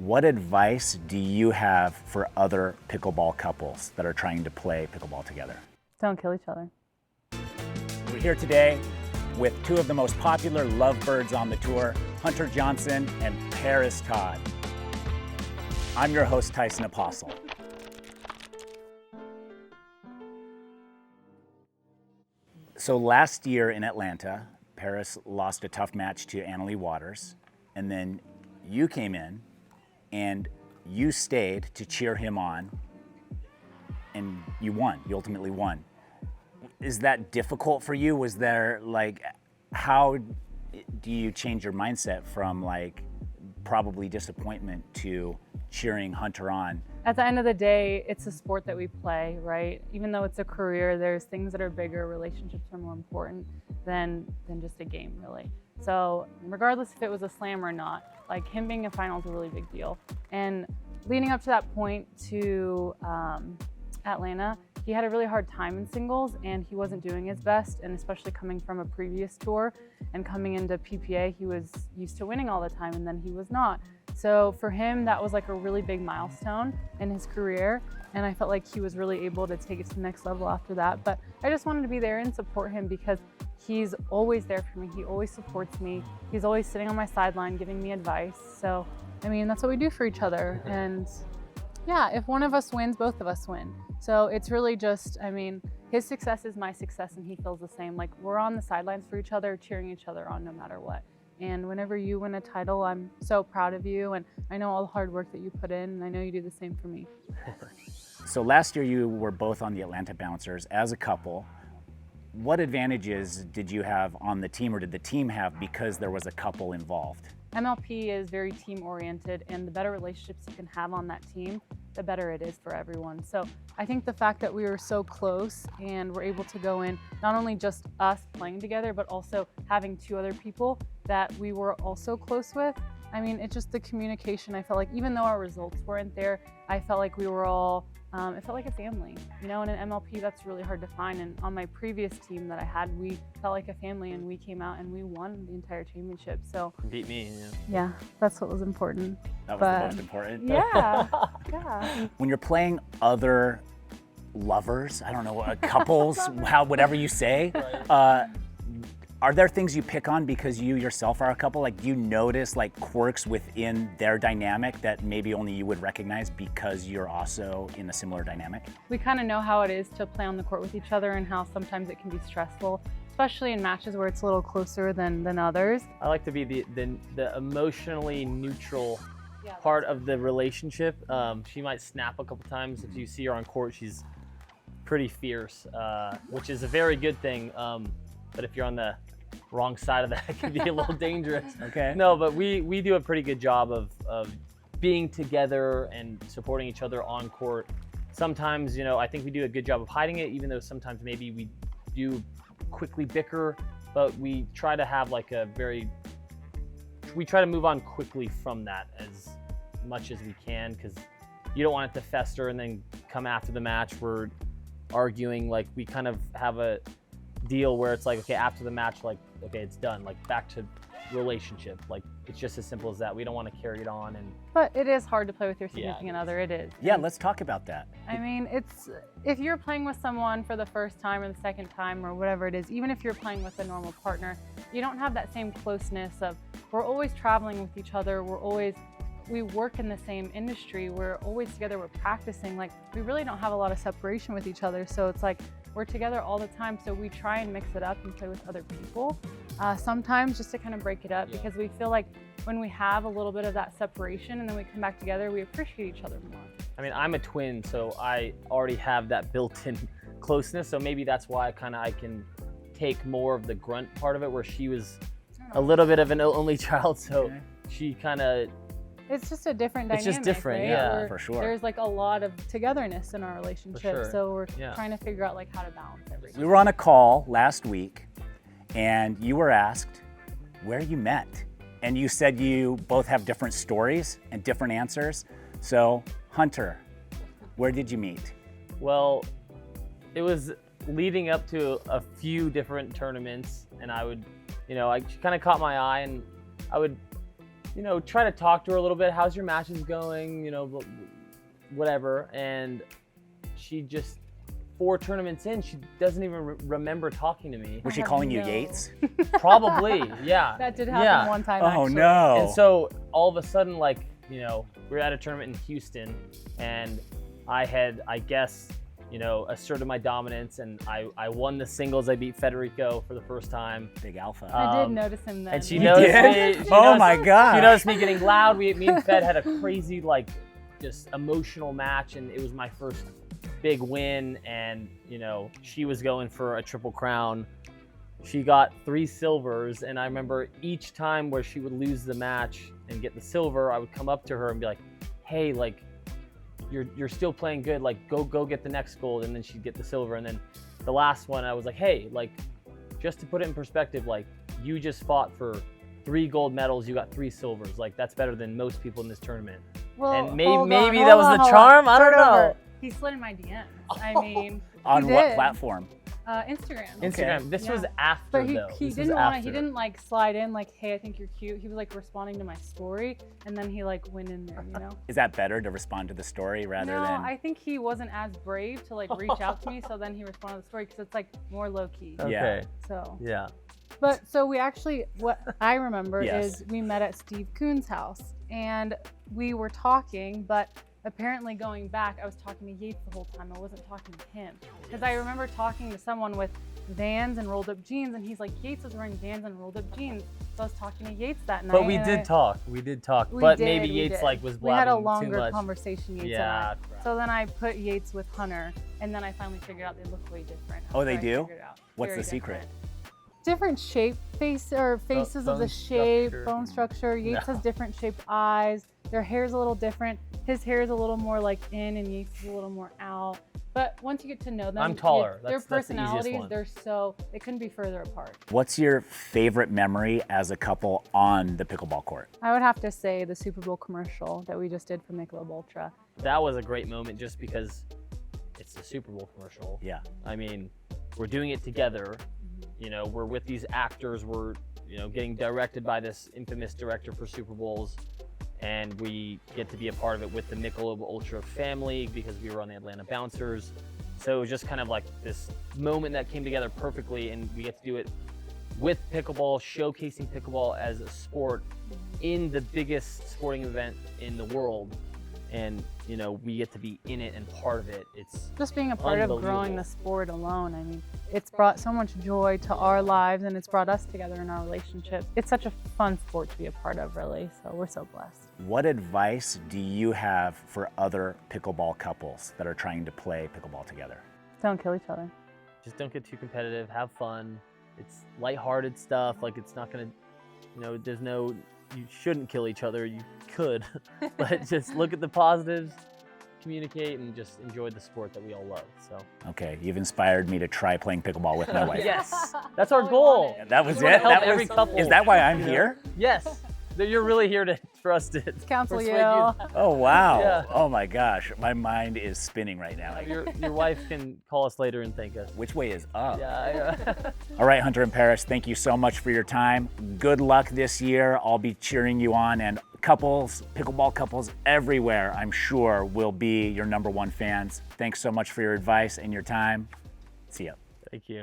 what advice do you have for other pickleball couples that are trying to play pickleball together? Don't kill each other. We're here today with two of the most popular lovebirds on the tour, Hunter Johnson and Parris Todd. I'm your host, Tyson Apostol. So last year in Atlanta, Parris lost a tough match to Annalie Waters, and then you came in and you stayed to cheer him on, and you won. You ultimately won. Is that difficult for you? Was there how do you change your mindset from probably disappointment to cheering Hunter on? At the end of the day, it's a sport that we play, right? Even though it's a career, there's things that are bigger. Relationships are more important than just a game, really. So regardless if it was a slam or not, him being in finals is a really big deal. And leading up to that point to Atlanta, he had a really hard time in singles and he wasn't doing his best, and especially coming from a previous tour and coming into PPA, he was used to winning all the time and then he was not. So for him, that was a really big milestone in his career, and I felt like he was really able to take it to the next level after that. But I just wanted to be there and support him because he's always there for me. He always supports me. He's always sitting on my sideline giving me advice. So, I mean, that's what we do for each other. And yeah, if one of us wins, both of us win. So it's really just, his success is my success and he feels the same. We're on the sidelines for each other, cheering each other on no matter what. And whenever you win a title, I'm so proud of you, and I know all the hard work that you put in, and I know you do the same for me. So last year you were both on the Atlanta Bouncers as a couple. What advantages did you have on the team, or did the team have because there was a couple involved? MLP is very team-oriented, and the better relationships you can have on that team, the better it is for everyone. So I think the fact that we were so close and were able to go in, not only just us playing together, but also having two other people that we were also close with. It's just the communication. I felt like even though our results weren't there, I felt like we were all, it felt like a family. In an MLP, that's really hard to find. And on my previous team that I had, we felt like a family, and we came out and we won the entire championship. So beat me, yeah, that's what was important. That was the most important. Yeah, yeah. When you're playing other lovers, I don't know, couples, whatever you say, are there things you pick on because you yourself are a couple? Do you notice quirks within their dynamic that maybe only you would recognize because you're also in a similar dynamic? We kind of know how it is to play on the court with each other and how sometimes it can be stressful, especially in matches where it's a little closer than others. I like to be the emotionally neutral part of the relationship. She might snap a couple times. If you see her on court, she's pretty fierce, which is a very good thing. But if you're on the wrong side of that, it can be a little dangerous. Okay. No, but we do a pretty good job of being together and supporting each other on court. Sometimes, I think we do a good job of hiding it, even though sometimes maybe we do quickly bicker, but we try to have we try to move on quickly from that as much as we can, because you don't want it to fester and then come after the match, we're arguing. We kind of have a deal where it's okay, after the match, okay, it's done, back to relationship. It's just as simple as that. We don't want to carry it on. But it is hard to play with your significant other. It is. Yeah, let's talk about that. It's, if you're playing with someone for the first time or the second time or whatever it is, even if you're playing with a normal partner, you don't have that same closeness of, we're always traveling with each other, we work in the same industry, we're always together, we're practicing. We really don't have a lot of separation with each other. So it's we're together all the time. So we try and mix it up and play with other people. Sometimes just to kind of break it up, because we feel when we have a little bit of that separation and then we come back together, we appreciate each other more. I'm a twin, so I already have that built-in closeness. So maybe that's why I can take more of the grunt part of it, where she was a little bit of an only child. So she kind of, it's just a different dynamic. It's just different, right? yeah, for sure. There's a lot of togetherness in our relationship, sure. so we're trying to figure out how to balance everything. We were on a call last week, and you were asked where you met, and you said you both have different stories and different answers. So, Hunter, where did you meet? Well, it was leading up to a few different tournaments, and I would, she kind of caught my eye, and I would you know, try to talk to her a little bit. How's your matches going? You know, whatever. And she just, 4 tournaments in, she doesn't even remember talking to me. Was she calling you Yates? Probably, yeah. That did happen one time, Oh actually. no. And so all of a sudden, like, you know, we were at a tournament in Houston, and I had, I guess, you know, asserted my dominance, and I won the singles. I beat Federico for the first time. Big alpha. I did notice him then. And she You noticed did? me. Oh my God. She noticed me getting loud. Me and Fed had a crazy, like, just emotional match, and it was my first big win. And, you know, she was going for a triple crown. She got 3 silvers, and I remember each time where she would lose the match and get the silver, I would come up to her and be like, hey, like, you're still playing good, like go get the next gold. And then she'd get the silver. And then the last one, I was like, hey, like, just to put it in perspective, like, you just fought for 3 gold medals, you got 3 silvers. Like, that's better than most people in this tournament. Well, And hold maybe on, that was hold the on, charm. I don't Start know. over. He slid in my DMs. I mean, On he what did. platform? Instagram. Instagram. This was Yeah. after, But he though. This was didn't want to. He after. didn't like slide in like, hey, I think you're cute. He was like responding to my story, and then he like went in there, you know. Is that better to respond to the story rather No, than? I think he wasn't as brave to like reach out to me. So then he responded to the story because it's like more low key. Okay. So. Yeah. But so we actually, what I remember Yes. is we met at Steve Kuhn's house, and we were talking, but apparently going back, I was talking to Yates the whole time. I wasn't talking to him. Because I remember talking to someone with Vans and rolled up jeans, and he's like, Yates was wearing Vans and rolled up jeans. So I was talking to Yates that night. But we and did talk. We did talk. we But did, maybe we Yates did. like was We had a blabbing too longer much. conversation, Yates Yeah. and I. So then I put Yates with Hunter, and then I finally figured out they look way different. Oh, they after I do? figured it out. What's Very the secret? different. Different shape, faces of the bone shape, structure. bone structure. Yates No. has different shaped eyes. Their hair's a little different. His hair is a little more like in, and Yates is a little more out. But once you get to know them, I'm taller. their That's the easiest personalities, one. they're so, they couldn't be further apart. What's your favorite memory as a couple on the pickleball court? I would have to say the Super Bowl commercial that we just did for Michelob Ultra. That was a great moment just because it's the Super Bowl commercial. Yeah. I mean, we're doing it together. You know, we're with these actors. We're, you know, getting directed by this infamous director for Super Bowls. And we get to be a part of it with the Michelob Ultra family because we were on the Atlanta Bouncers. So it was just kind of like this moment that came together perfectly, and we get to do it with pickleball, showcasing pickleball as a sport in the biggest sporting event in the world. And, you know, we get to be in it and part of it. It's Just being a part of growing Unbelievable. the sport alone, I mean, it's brought so much joy to our lives, and it's brought us together in our relationship. It's such a fun sport to be a part of, really, so we're so blessed. What advice do you have for other pickleball couples that are trying to play pickleball together? Don't kill each other. just don't get too competitive, have fun. It's lighthearted stuff. Like, it's not gonna, you know, there's no, you shouldn't kill each other. You could, but just look at the positives, communicate, and just enjoy the sport that we all love. So Okay, you've inspired me to try playing pickleball with my wife. yes, that's our all we goal. wanted. That was We wanna it? help That every was, couple. is that why I'm you know? here? Yes, you're really here for us to Counsel persuade you. Oh, wow. Yeah. Oh my gosh, my mind is spinning right now. Your wife can call us later and thank us. Which way is up? Yeah. All right, Hunter and Parris, thank you so much for your time. Good luck this year. I'll be cheering you on, and couples, pickleball couples everywhere, I'm sure, will be your #1 fans. Thanks so much for your advice and your time. See ya. Thank you.